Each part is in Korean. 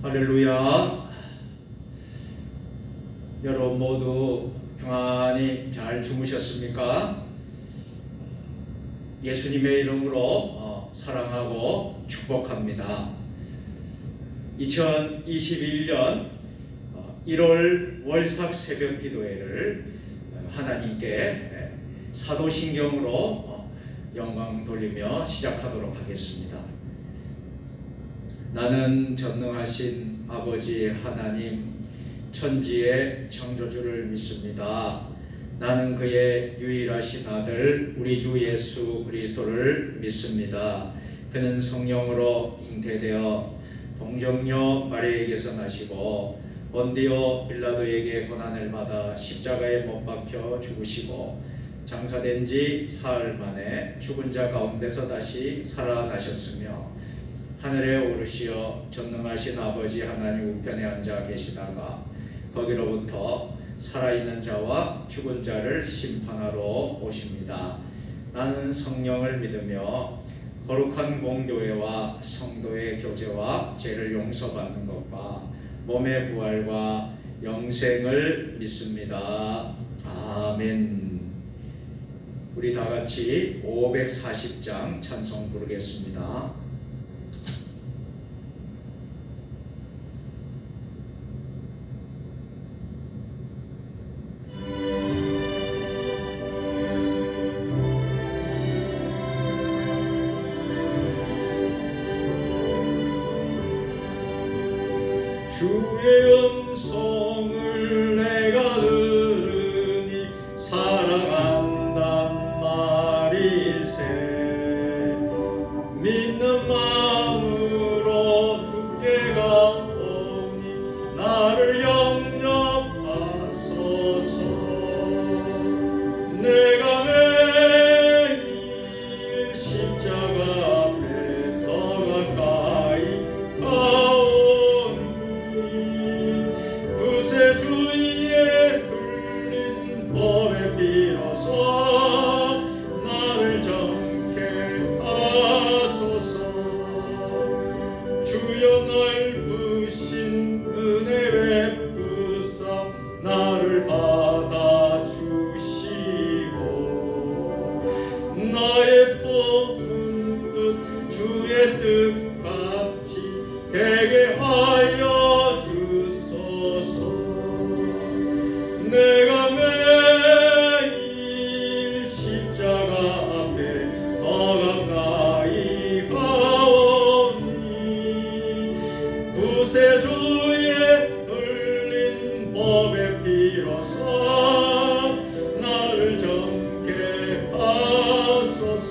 할렐루야. 여러분 모두 평안히 잘 주무셨습니까? 예수님의 이름으로 사랑하고 축복합니다. 2021년 1월 월삭 새벽 기도회를 하나님께 사도신경으로 영광 돌리며 시작하도록 하겠습니다. 나는 전능하신 아버지 하나님 천지의 창조주를 믿습니다. 나는 그의 유일하신 아들 우리 주 예수 그리스도를 믿습니다. 그는 성령으로 잉태되어 동정녀 마리아에게서 나시고 본디오 빌라도에게 고난을 받아 십자가에 못 박혀 죽으시고 장사된 지 사흘 만에 죽은 자 가운데서 다시 살아나셨으며 하늘에 오르시어 전능하신 아버지 하나님 우편에 앉아 계시다가 거기로부터 살아있는 자와 죽은 자를 심판하러 오십니다. 나는 성령을 믿으며 거룩한 공교회와 성도의 교제와 죄를 용서받는 것과 몸의 부활과 영생을 믿습니다. 아멘. 우리 다 같이 540장 찬송 부르겠습니다. 주의 음성을 내가 들으니 사랑한단 말일세. 믿는 마음으로 주께 가오니 나를 영접하소서. 내가 매일 십자가 앞에 더 가까이 주의 흘린 법에 비로소 나를 정케 하소서. 주여 넓으신 은혜 베푸사 나를 받아주시고 나의 품은 뜻 주의 뜻같이 되게 하여 주소서. 내가 매일 십자가 앞에 더 가까이 가오니 구세주의 흘린 법에 비로소 나를 정케 하소서.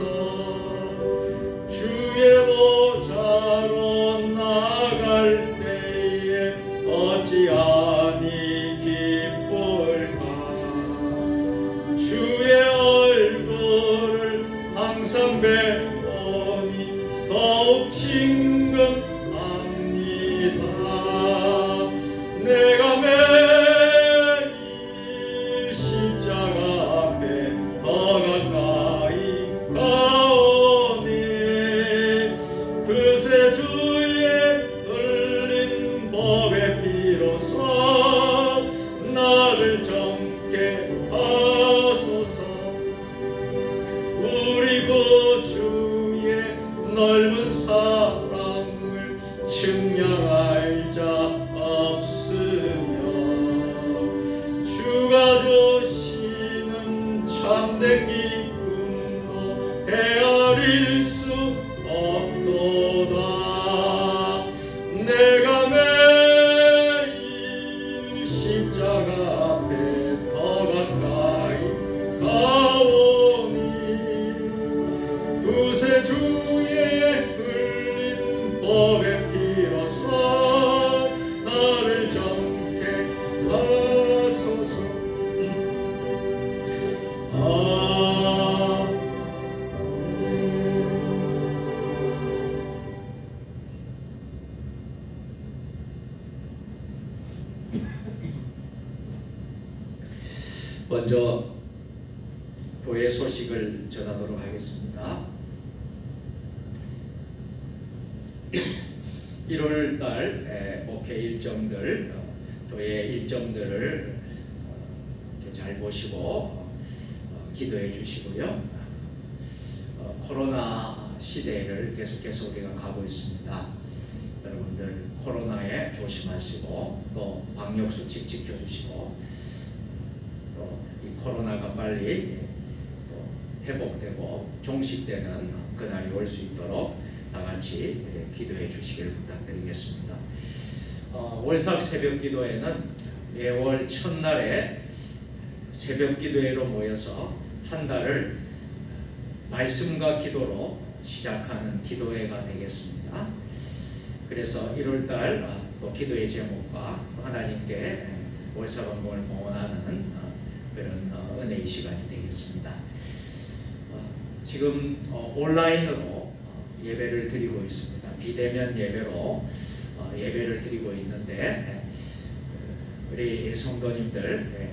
주의 보좌로 나아갈 때에 어찌하니 주의 얼굴을 항상 뵈오니 더욱 친근합니다. 내가 매일 십자가 앞에 더 가까이 가오니 그새 주의 흘린 법에 비로소 나를 정케 하소서. 우리 구주의 넓은 사랑을 측량할 자 없으며 주가 주시는 참된 기쁨도 헤아릴 수 없도다. 내가 매일 십자가 앞에 더 가까이 가오니 구세주의 흘린 법에 비로소 나를 정케 하소서. 먼저 교회 소식을 전하도록 하겠습니다. 1월 달 목회 일정들, 교회 일정들을 잘 보시고 기도해 주시고요. 코로나 시대를 계속해서 우리가 가고 있습니다. 여러분들 코로나에 조심하시고 또 방역수칙 지켜주시고 또 이 코로나가 빨리 또 회복되고 종식되는 그날이 올 수 있도록 다 같이 기도해 주시길 부탁드리겠습니다. 월삭 새벽 기도회는 매월 첫날에 새벽 기도회로 모여서 한 달을 말씀과 기도로 시작하는 기도회가 되겠습니다. 그래서 1월달 또 기도의 제목과 하나님께 월사방공을 봉헌하는 그런 은혜의 시간이 되겠습니다. 지금 온라인으로 예배를 드리고 있습니다. 비대면 예배로 예배를 드리고 있는데 우리 성도님들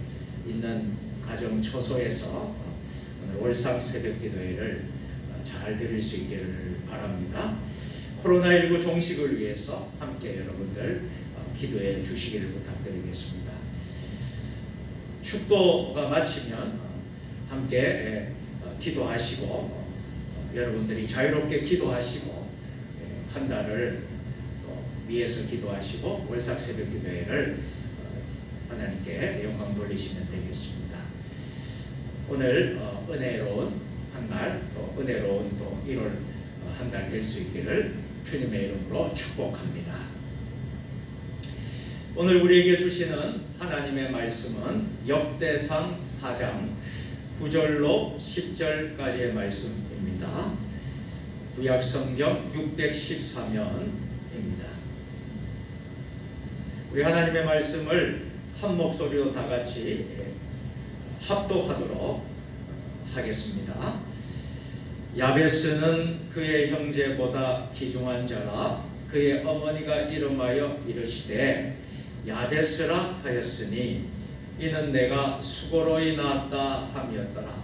있는 가정 처소에서 오늘 월삭 새벽 기도회를 잘 드릴 수 있기를 바랍니다. 코로나19 종식을 위해서 함께 여러분들 기도해 주시기를 부탁드리겠습니다. 축도가 마치면 함께 기도하시고 여러분들이 자유롭게 기도하시고 한 달을 위해서 기도하시고 월삭 새벽 기도회를 하나님께 영광 돌리시면 되겠습니다. 오늘 은혜로운 한 달, 또 은혜로운 또 1월 한 달 될 수 있기를 주님의 이름으로 축복합니다. 오늘 우리에게 주시는 하나님의 말씀은 역대상 4장 9절로 10절까지의 말씀입니다. 구약성경 614면입니다. 우리 하나님의 말씀을 한 목소리로 다 같이 합독하도록 하겠습니다. 야베스는 그의 형제보다 귀중한 자라. 그의 어머니가 이름하여 이르시되 야베스라 하였으니 이는 내가 수고로이 낳았다 함이었더라.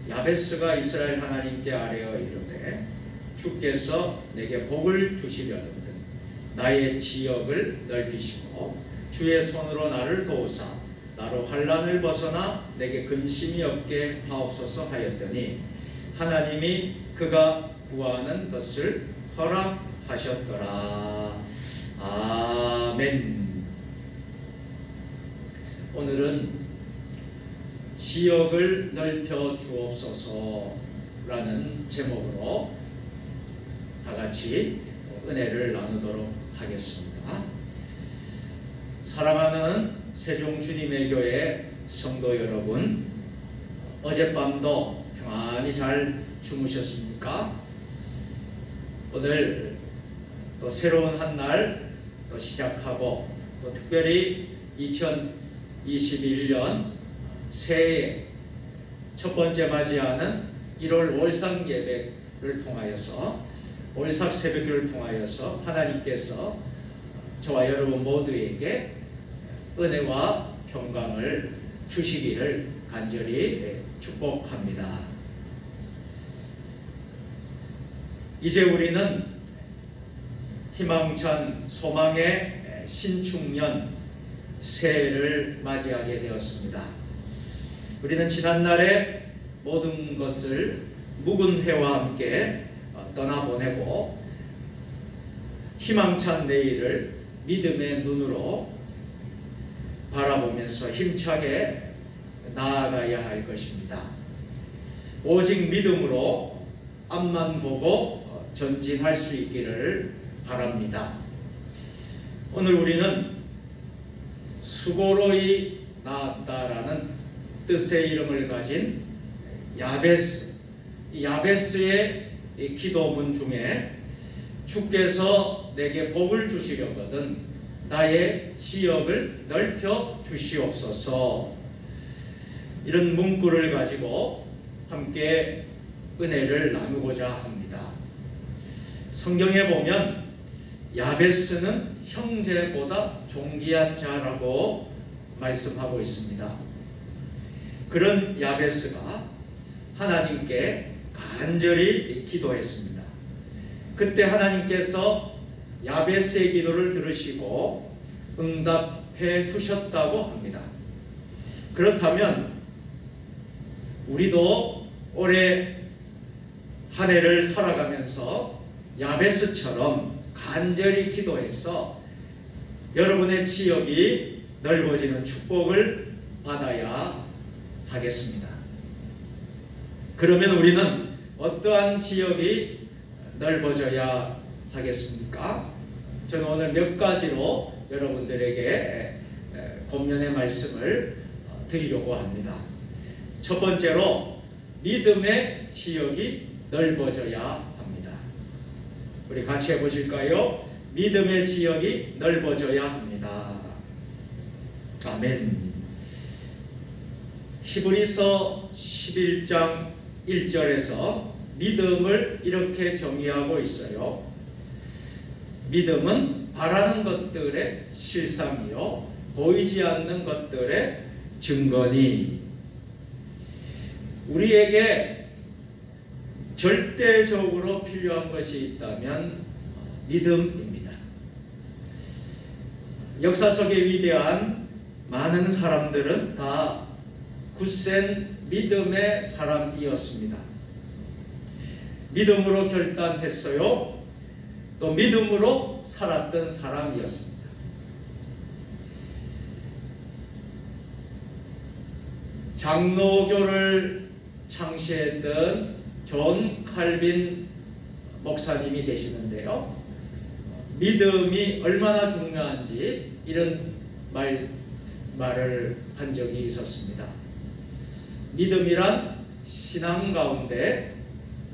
야베스가 이스라엘 하나님께 아뢰어 이르되 주께서 내게 복을 주시려거든 나의 지역을 넓히시고 주의 손으로 나를 도우사 나로 환난을 벗어나 내게 근심이 없게 하옵소서 하였더니 하나님이 그가 구하는 것을 허락하셨더라. 아멘. 오늘은 지역을 넓혀 주옵소서라는 제목으로 다 같이 은혜를 나누도록 하겠습니다. 사랑하는 세종 주님의 교회 성도 여러분, 어젯밤도 평안히 잘 주무셨습니까? 오늘 또 새로운 한 날 또 시작하고 또 특별히 2021년 새해 첫 번째 맞이하는 1월 월삭 예배를 통하여서 월삭 새벽기를 통하여서 하나님께서 저와 여러분 모두에게 은혜와 평강을 주시기를 간절히 축복합니다. 이제 우리는 희망찬 소망의 신축년 새해를 맞이하게 되었습니다. 우리는 지난날에 모든 것을 묵은 해와 함께 떠나보내고 희망찬 내일을 믿음의 눈으로 바라보면서 힘차게 나아가야 할 것입니다. 오직 믿음으로 앞만 보고 전진할 수 있기를 바랍니다. 오늘 우리는 수고로이 낳았다라는 뜻의 이름을 가진 야베스, 이 야베스의 이 기도문 중에 주께서 내게 복을 주시려거든 나의 지역을 넓혀 주시옵소서, 이런 문구를 가지고 함께 은혜를 나누고자 합니다. 성경에 보면 야베스는 형제보다 존귀한 자라고 말씀하고 있습니다. 그런 야베스가 하나님께 간절히 기도했습니다. 그때 하나님께서 야베스의 기도를 들으시고 응답해 주셨다고 합니다. 그렇다면 우리도 올해 한 해를 살아가면서 야베스처럼 간절히 기도해서 여러분의 지역이 넓어지는 축복을 받아야 하겠습니다. 그러면 우리는 어떠한 지역이 넓어져야 하겠습니까? 저는 오늘 몇 가지로 여러분들에게 본면의 말씀을 드리려고 합니다. 첫 번째로 믿음의 지역이 넓어져야 합니다. 우리 같이 해보실까요? 믿음의 지역이 넓어져야 합니다. 아멘. 히브리서 11장 1절에서 믿음을 이렇게 정의하고 있어요. 믿음은 바라는 것들의 실상이요 보이지 않는 것들의 증거니. 우리에게 절대적으로 필요한 것이 있다면 믿음입니다. 역사 속에 위대한 많은 사람들은 다 굳센 믿음의 사람이었습니다. 믿음으로 결단했어요. 또 믿음으로 살았던 사람이었습니다. 장로교를 창시했던 존 칼빈 목사님이 계시는데요. 믿음이 얼마나 중요한지 이런 말을 한 적이 있었습니다. 믿음이란 신앙 가운데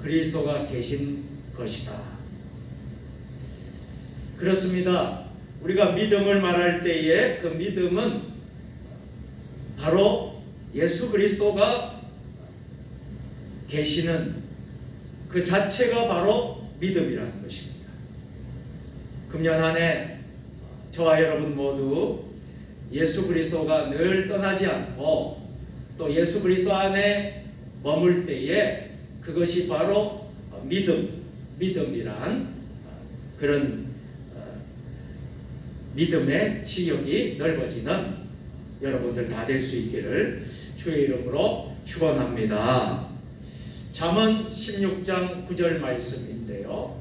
그리스도가 계신 것이다. 그렇습니다. 우리가 믿음을 말할 때에 그 믿음은 바로 예수 그리스도가 계시는 그 자체가 바로 믿음이라는 것입니다. 금년 한 해 저와 여러분 모두 예수 그리스도가 늘 떠나지 않고 또 예수 그리스도 안에 머물 때에 그것이 바로 믿음이란 그런 믿음의 지역이 넓어지는 여러분들 다 될 수 있기를 주의 이름으로 축원합니다. 잠언 16장 9절 말씀인데요.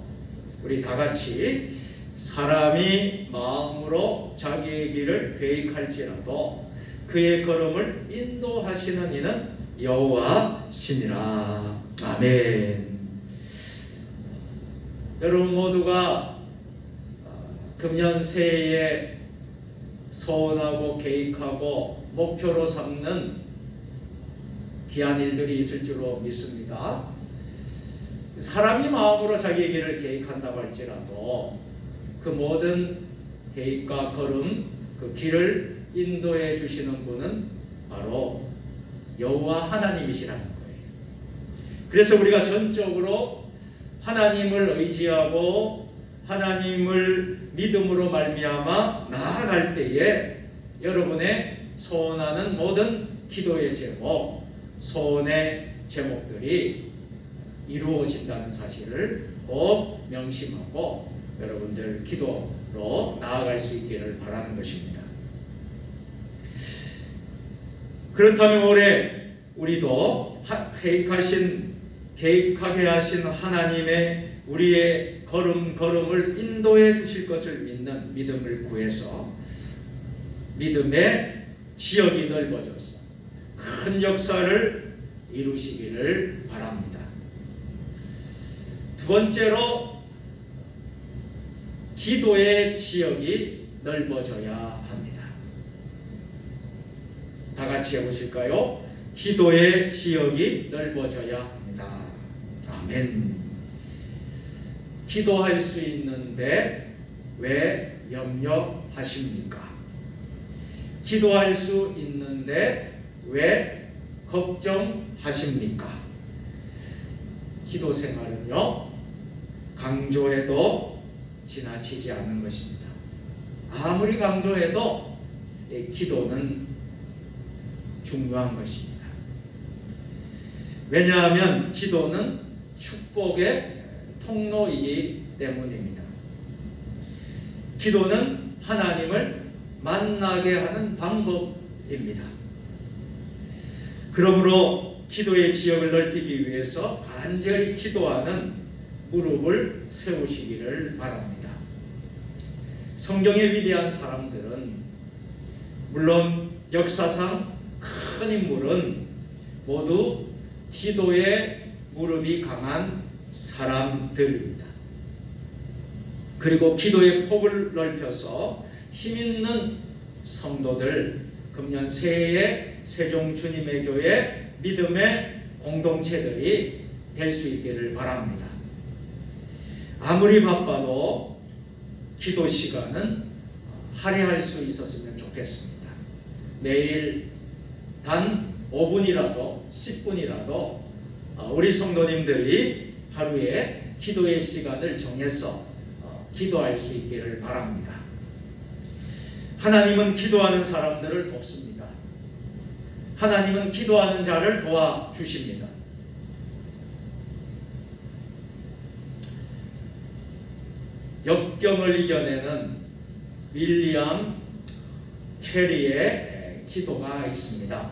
우리 다 같이 사람이 마음으로 자기의 길을 계획할지라도 그의 걸음을 인도하시는 이는 여호와시니라. 아멘. 여러분 모두가 금년 새해에 소원하고 계획하고 목표로 삼는 귀한 일들이 있을 줄로 믿습니다. 사람이 마음으로 자기의 길을 계획한다고 할지라도 그 모든 계획과 걸음, 그 길을 인도해 주시는 분은 바로 여호와 하나님이시라는 거예요. 그래서 우리가 전적으로 하나님을 의지하고 하나님을 믿음으로 말미암아 나아갈 때에 여러분의 소원하는 모든 기도의 제목, 소원의 제목들이 이루어진다는 사실을 꼭 명심하고 여러분들 기도로 나아갈 수 있기를 바라는 것입니다. 그렇다면 올해 우리도 계획하게 하신 하나님의 우리의 걸음을 인도해 주실 것을 믿는 믿음을 구해서 믿음의 지역이 넓어져서 큰 역사를 이루시기를 바랍니다. 두 번째로 기도의 지역이 넓어져야 합니다. 다 같이 해보실까요? 기도의 지역이 넓어져야 합니다. 아멘. 기도할 수 있는데 왜 염려하십니까? 기도할 수 있는데 왜 걱정하십니까? 기도 생활은요, 강조해도 지나치지 않는 것입니다. 아무리 강조해도 기도는 중요한 것입니다. 왜냐하면 기도는 축복의 통로이기 때문입니다. 기도는 하나님을 만나게 하는 방법입니다. 그러므로 기도의 지역을 넓히기 위해서 간절히 기도하는 무릎을 세우시기를 바랍니다. 성경의 위대한 사람들은 물론 역사상 큰 인물은 모두 기도의 무릎이 강한 사람들입니다. 그리고 기도의 폭을 넓혀서 힘있는 성도들, 금년 새해에 세종 주님의 교회 믿음의 공동체들이 될 수 있기를 바랍니다. 아무리 바빠도 기도 시간은 할애할 수 있었으면 좋겠습니다. 매일 단 5분이라도 10분이라도 우리 성도님들이 하루에 기도의 시간을 정해서 기도할 수 있기를 바랍니다. 하나님은 기도하는 사람들을 돕습니다. 하나님은 기도하는 자를 도와주십니다. 역경을 이겨내는 윌리엄 캐리의 기도가 있습니다.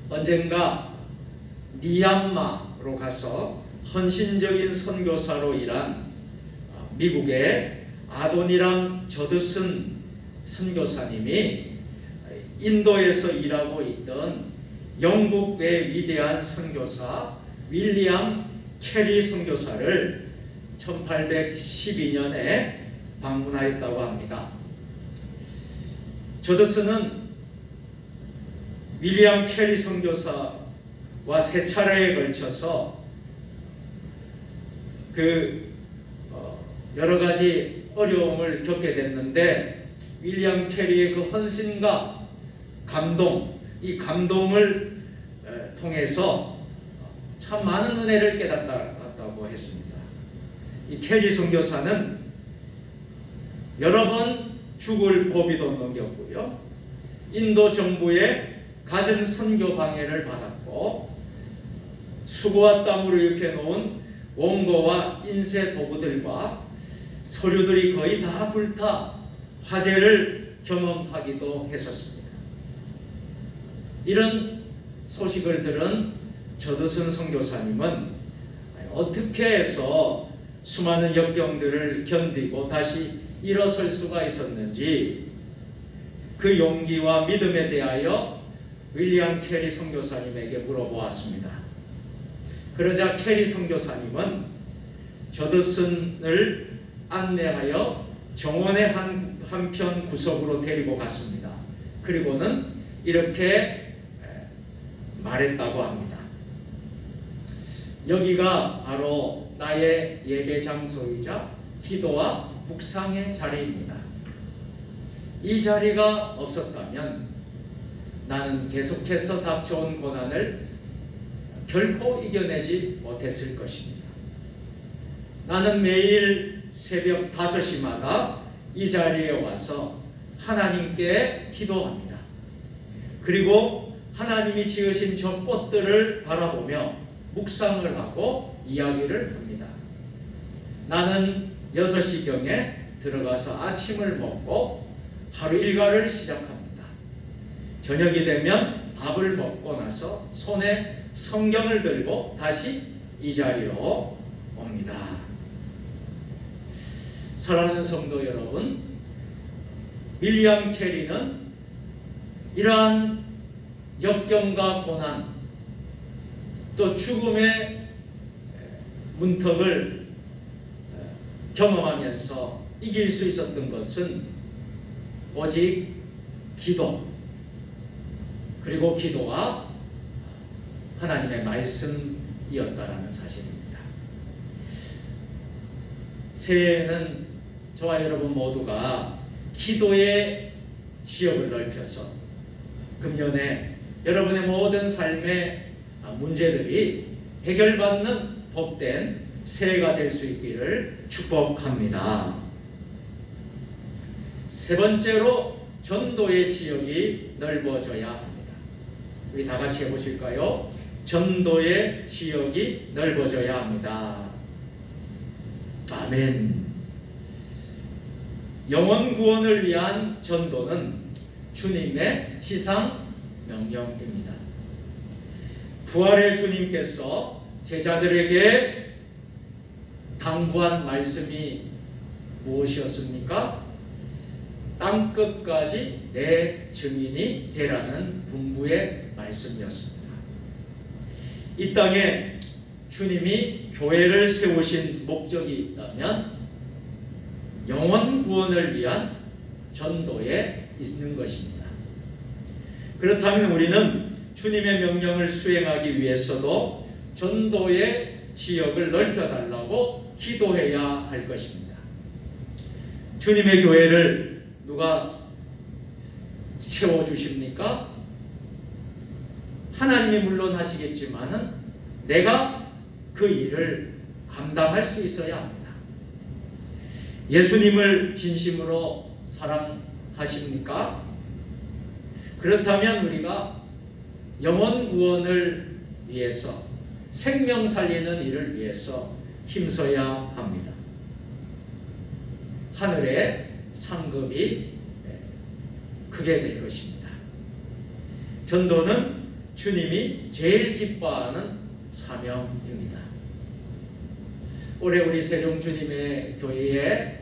언젠가 미얀마로 가서 헌신적인 선교사로 일한 미국의 아도니람 저드슨 선교사님이 인도에서 일하고 있던 영국의 위대한 선교사 윌리엄 캐리 선교사를 1812년에 방문하였다고 합니다. 저드슨은 윌리엄 캐리 선교사와 세 차례에 걸쳐서 여러 가지 어려움을 겪게 됐는데 윌리엄 캐리의 그 헌신과 감동, 이 감동을 통해서 참 많은 은혜를 깨닫다고 했습니다. 이 캐리 선교사는 여러 번 죽을 고비도 넘겼고요. 인도 정부의 갖은 선교 방해를 받았고 수고와 땀으로 익혀놓은 원고와 인쇄 도구들과 서류들이 거의 다 불타 화재를 경험하기도 했었습니다. 이런 소식을 들은 저드슨 선교사님은 어떻게 해서 수많은 역경들을 견디고 다시 일어설 수가 있었는지 그 용기와 믿음에 대하여 윌리엄 캐리 선교사님에게 물어보았습니다. 그러자 캐리 선교사님은 저드슨을 안내하여 정원의 한편 구석으로 데리고 갔습니다. 그리고는 이렇게 말했다고 합니다. 여기가 바로 나의 예배 장소이자 기도와 묵상의 자리입니다. 이 자리가 없었다면 나는 계속해서 닥쳐온 고난을 결코 이겨내지 못했을 것입니다. 나는 매일 새벽 5시마다 이 자리에 와서 하나님께 기도합니다. 그리고 하나님이 지으신 저 꽃들을 바라보며 묵상을 하고 이야기를 합니다. 나는 6시경에 들어가서 아침을 먹고 하루 일과를 시작합니다. 저녁이 되면 밥을 먹고 나서 손에 성경을 들고 다시 이 자리로 옵니다. 사랑하는 성도 여러분, 윌리엄 캐리는 이러한 역경과 고난 또 죽음의 문턱을 경험하면서 이길 수 있었던 것은 오직 기도 그리고 기도와 하나님의 말씀이었다라는 사실입니다. 새해에는 저와 여러분 모두가 기도의 지역을 넓혀서 금년에 여러분의 모든 삶의 문제들이 해결받는 복된 새해가 될 수 있기를 축복합니다. 세 번째로 전도의 지역이 넓어져야 합니다. 우리 다 같이 해보실까요? 전도의 지역이 넓어져야 합니다. 아멘. 영혼 구원을 위한 전도는 주님의 지상 명령입니다. 부활의 주님께서 제자들에게 당부한 말씀이 무엇이었습니까? 땅끝까지 내 증인이 되라는 분부의 말씀이었습니다. 이 땅에 주님이 교회를 세우신 목적이 있다면 영혼 구원을 위한 전도에 있는 것입니다. 그렇다면 우리는 주님의 명령을 수행하기 위해서도 전도의 지역을 넓혀달라고 기도해야 할 것입니다. 주님의 교회를 누가 채워주십니까? 하나님이 물론 하시겠지만은 내가 그 일을 감당할 수 있어야 합니다. 예수님을 진심으로 사랑하십니까? 그렇다면 우리가 영혼 구원을 위해서, 생명 살리는 일을 위해서 힘써야 합니다. 하늘의 상급이 크게 될 것입니다. 전도는 주님이 제일 기뻐하는 사명입니다. 올해 우리 세종주님의 교회에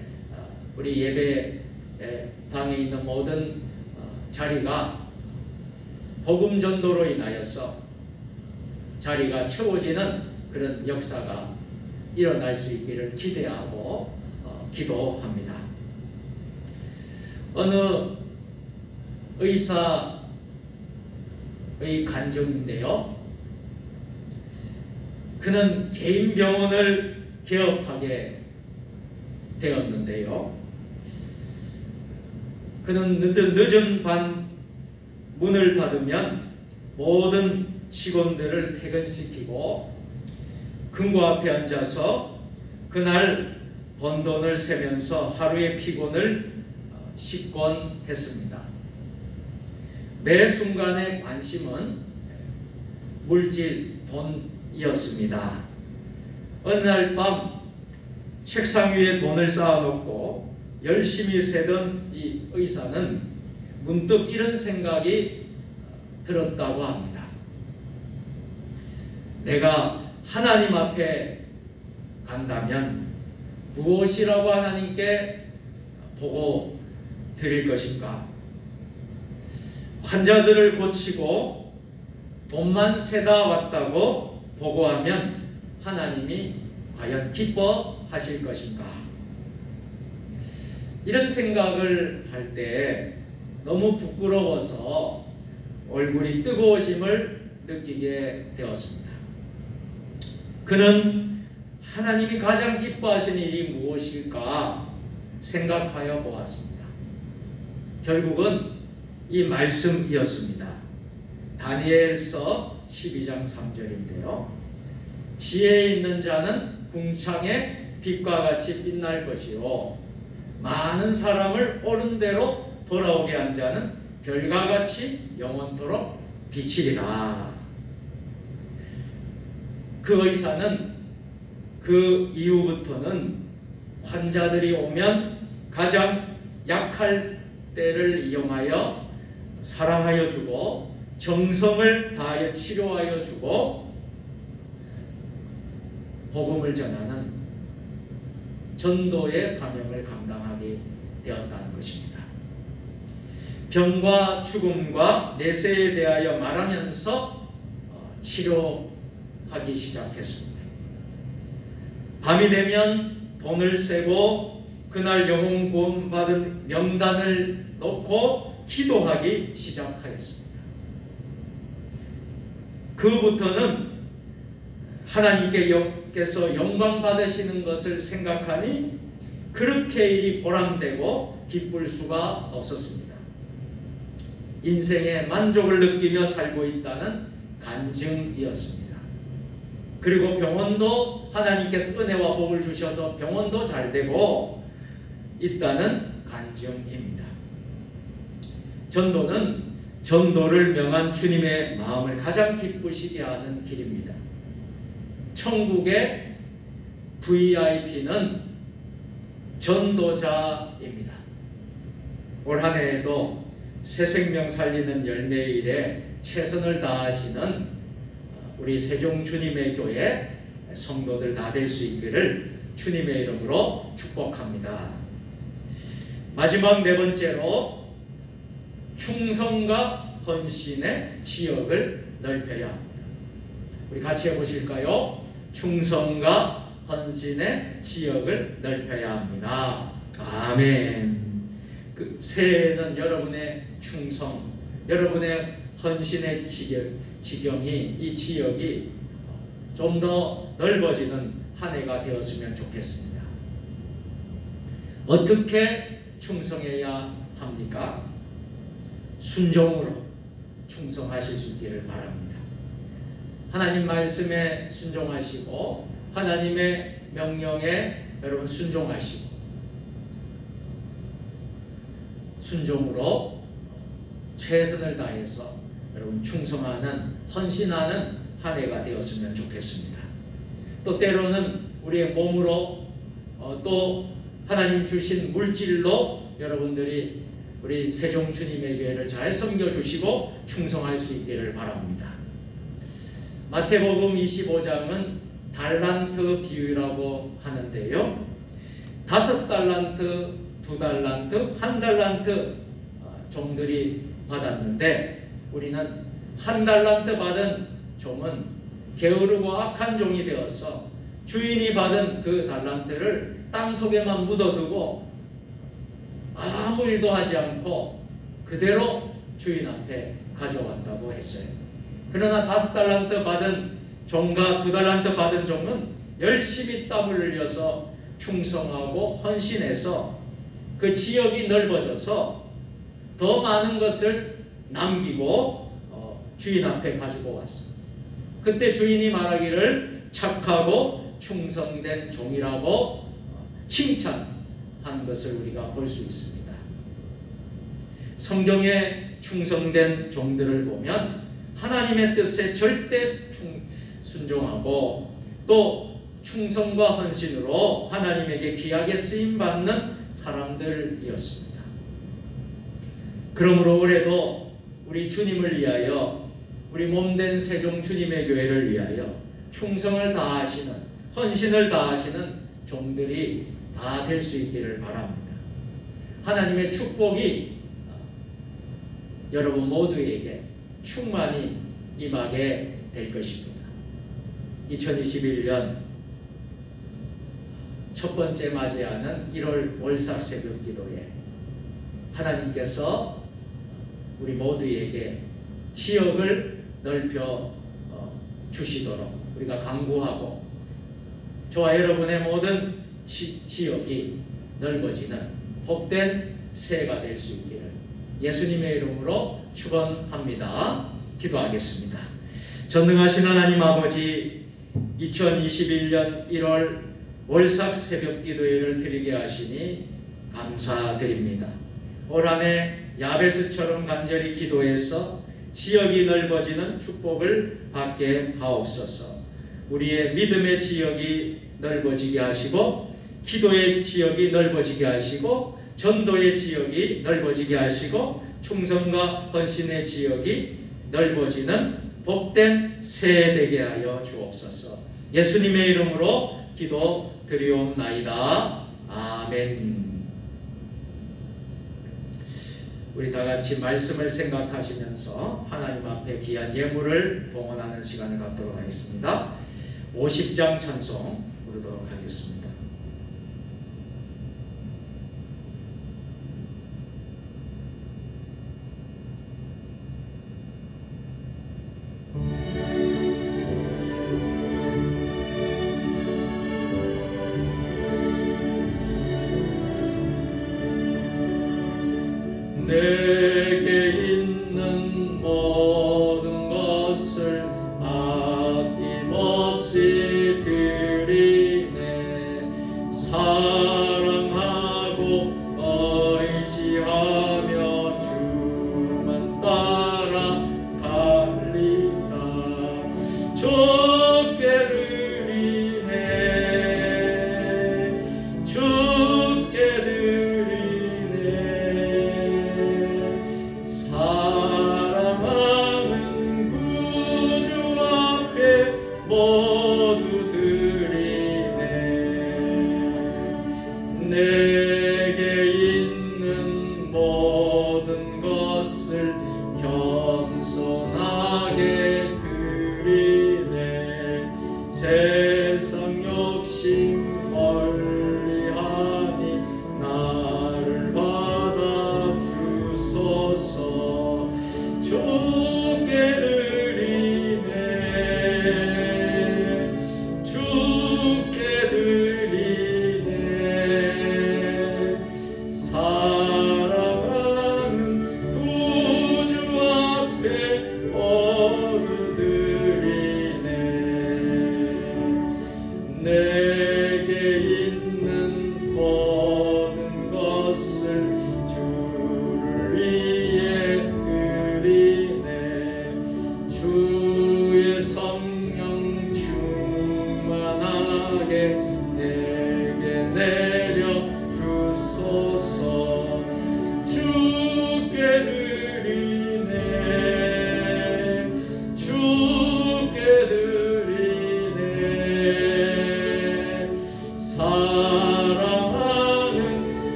우리 예배당에 있는 모든 자리가 복음 전도로 인하여서 자리가 채워지는 그런 역사가 일어날 수 있기를 기대하고 기도합니다. 어느 의사의 간증인데요. 그는 개인 병원을 개업하게 되었는데요. 그는 늦은 밤 문을 닫으면 모든 직원들을 퇴근시키고 금고 앞에 앉아서 그날 번 돈을 세면서 하루의 피곤을 씻곤 했습니다. 매 순간의 관심은 물질, 돈이었습니다. 어느 날 밤 책상 위에 돈을 쌓아놓고 열심히 세던 이 의사는 문득 이런 생각이 들었다고 합니다. 내가 하나님 앞에 간다면 무엇이라고 하나님께 보고 드릴 것인가? 환자들을 고치고 돈만 세다 왔다고 보고하면 하나님이 과연 기뻐하실 것인가? 이런 생각을 할 때 너무 부끄러워서 얼굴이 뜨거워짐을 느끼게 되었습니다. 그는 하나님이 가장 기뻐하시는 일이 무엇일까 생각하여 보았습니다. 결국은 이 말씀이었습니다. 다니엘서 12장 3절인데요. 지혜 있는 자는 궁창의 빛과 같이 빛날 것이요 많은 사람을 옳은 대로 돌아오게 한 자는 별과 같이 영원토록 비치리라. 그 의사는 그 이후부터는 환자들이 오면 가장 약할 때를 이용하여 사랑하여 주고 정성을 다하여 치료하여 주고 복음을 전하는 전도의 사명을 감당하게 되었다는 것입니다. 병과 죽음과 내세에 대하여 말하면서 치료하기 시작했습니다. 밤이 되면 돈을 세고 그날 영혼 구원 받은 명단을 놓고 기도하기 시작하였습니다. 그부터는 하나님께서 영광 받으시는 것을 생각하니 그렇게 일이 보람되고 기쁠 수가 없었습니다. 인생의 만족을 느끼며 살고 있다는 간증이었습니다. 그리고 병원도 하나님께서 은혜와 복을 주셔서 병원도 잘 되고 있다는 간증입니다. 전도는 전도를 명한 주님의 마음을 가장 기쁘시게 하는 길입니다. 천국의 VIP는 전도자입니다. 올 한 해에도 새 생명 살리는 열매의 일에 최선을 다하시는 우리 세종 주님의 교회 성도들 다 될 수 있기를 주님의 이름으로 축복합니다. 마지막 네 번째로 충성과 헌신의 지역을 넓혀야 합니다. 우리 같이 해보실까요? 충성과 헌신의 지역을 넓혀야 합니다. 아멘. 그 새해에는 여러분의 충성, 여러분의 헌신의 지경이, 이 지역이 좀 더 넓어지는 한 해가 되었으면 좋겠습니다. 어떻게 충성해야 합니까? 순종으로 충성하실 수 있기를 바랍니다. 하나님 말씀에 순종하시고 하나님의 명령에 여러분 순종하시고 순종으로 최선을 다해서 여러분 충성하는, 헌신하는 한 해가 되었으면 좋겠습니다. 또 때로는 우리의 몸으로 또 하나님 주신 물질로 여러분들이 우리 세종 주님의 교회를 잘 섬겨주시고 충성할 수 있기를 바랍니다. 마태복음 25장은 달란트 비유라고 하는데요. 5달란트, 2달란트, 1달란트 종들이 받았는데 우리는 1달란트 받은 종은 게으르고 악한 종이 되어서 주인이 받은 그 달란트를 땅속에만 묻어두고 아무 일도 하지 않고 그대로 주인 앞에 가져왔다고 했어요. 그러나 5달란트 받은 종과 2달란트 받은 종은 열심히 땀을 흘려서 충성하고 헌신해서 그 지역이 넓어져서 더 많은 것을 남기고 주인 앞에 가지고 왔습니다. 그때 주인이 말하기를 착하고 충성된 종이라고 칭찬한 것을 우리가 볼 수 있습니다. 성경에 충성된 종들을 보면 하나님의 뜻에 절대 순종하고 또 충성과 헌신으로 하나님에게 귀하게 쓰임받는 사람들이었습니다. 그러므로 올해도 우리 주님을 위하여, 우리 몸된 세종 주님의 교회를 위하여 충성을 다하시는, 헌신을 다하시는 종들이 다 될 수 있기를 바랍니다. 하나님의 축복이 여러분 모두에게 충만히 임하게 될 것입니다. 2021년 첫 번째 맞이하는 1월 월삭 새벽 기도에 하나님께서 우리 모두에게 지역을 넓혀 주시도록 우리가 간구하고 저와 여러분의 모든 지역이 넓어지는 복된 새해가 될 수 있기를 예수님의 이름으로 축원합니다. 기도하겠습니다. 전능하신 하나님 아버지, 2021년 1월 월삭 새벽 기도회를 드리게 하시니 감사드립니다. 올 한 해 야베스처럼 간절히 기도해서 지역이 넓어지는 축복을 받게 하옵소서. 우리의 믿음의 지역이 넓어지게 하시고 기도의 지역이 넓어지게 하시고 전도의 지역이 넓어지게 하시고 충성과 헌신의 지역이 넓어지는 복된 새해 되게 하여 주옵소서. 예수님의 이름으로 기도 드리옵나이다. 아멘. 우리 다 같이 말씀을 생각하시면서 하나님 앞에 귀한 예물을 봉헌하는 시간을 갖도록 하겠습니다. 50장 찬송 부르도록 하겠습니다. 내게 있는 모든 것을 아낌없이 드리네.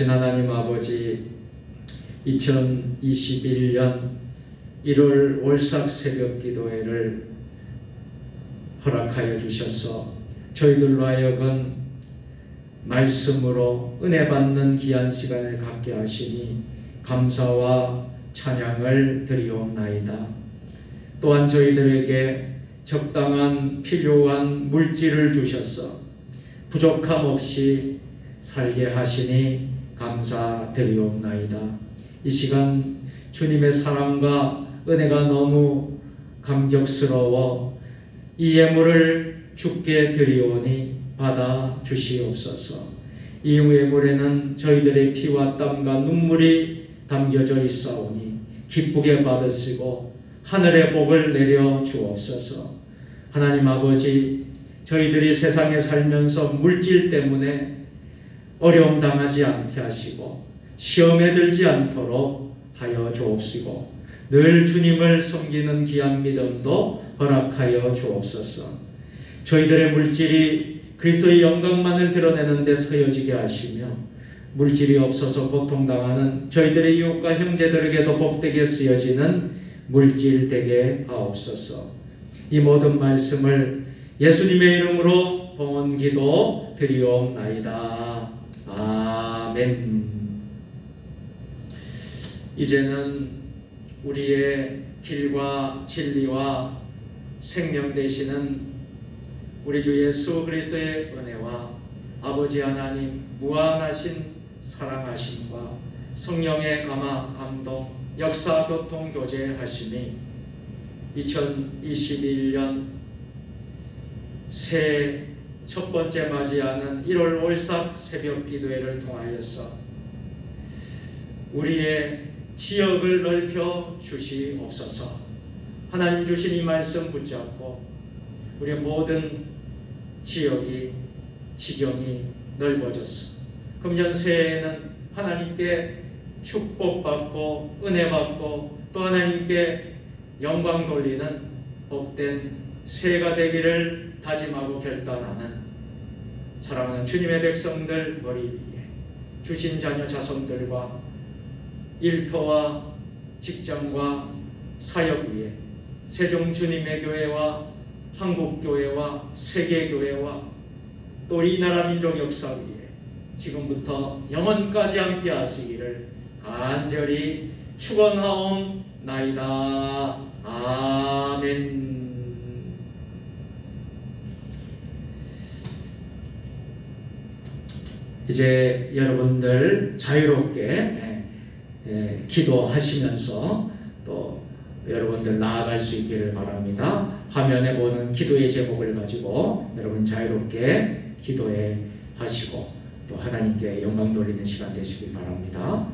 전능하신 하나님 아버지, 2021년 1월 월삭 새벽 기도회를 허락하여 주셔서 저희들로 하여금 말씀으로 은혜 받는 귀한 시간을 갖게 하시니 감사와 찬양을 드리옵나이다. 또한 저희들에게 적당한 필요한 물질을 주셔서 부족함 없이 살게 하시니 감사드리옵나이다. 이 시간 주님의 사랑과 은혜가 너무 감격스러워 이 예물을 주께 드리오니 받아 주시옵소서. 이 예물에는 저희들의 피와 땀과 눈물이 담겨져 있사오니 기쁘게 받으시고 하늘의 복을 내려 주옵소서. 하나님 아버지, 저희들이 세상에 살면서 물질 때문에 어려움 당하지 않게 하시고 시험에 들지 않도록 하여 주옵시고 늘 주님을 섬기는 귀한 믿음도 허락하여 주옵소서. 저희들의 물질이 그리스도의 영광만을 드러내는 데 서여지게 하시며 물질이 없어서 고통당하는 저희들의 이웃과 형제들에게도 복되게 쓰여지는 물질 되게 하옵소서. 이 모든 말씀을 예수님의 이름으로 봉헌 기도 드리옵나이다. 아멘. 이제는 우리의 길과 진리와 생명 되시는 우리 주 예수 그리스도의 은혜와 아버지 하나님 무한하신 사랑하심과 성령의 감화 감동 역사 교통 교제하심이 2021년 새해 첫 번째 맞이하는 1월 월삭 새벽 기도회를 통하여서 우리의 지역을 넓혀 주시옵소서. 하나님 주신 이 말씀 붙잡고 우리의 모든 지역이 지경이 넓어졌어. 금년 새해에는 하나님께 축복받고 은혜받고 또 하나님께 영광 돌리는 복된 새해가 되기를 다짐하고 결단하는 사랑하는 주님의 백성들 머리 위에 주신 자녀 자손들과 일터와 직장과 사역 위에 세종 주님의 교회와 한국교회와 세계교회와 또 우리 나라 민족 역사 위에 지금부터 영원까지 함께 하시기를 간절히 축원하옵나이다. 아멘. 이제 여러분들 자유롭게 기도하시면서 또 여러분들 나아갈 수 있기를 바랍니다. 화면에 보는 기도의 제목을 가지고 여러분 자유롭게 기도해 하시고 또 하나님께 영광 돌리는 시간 되시길 바랍니다.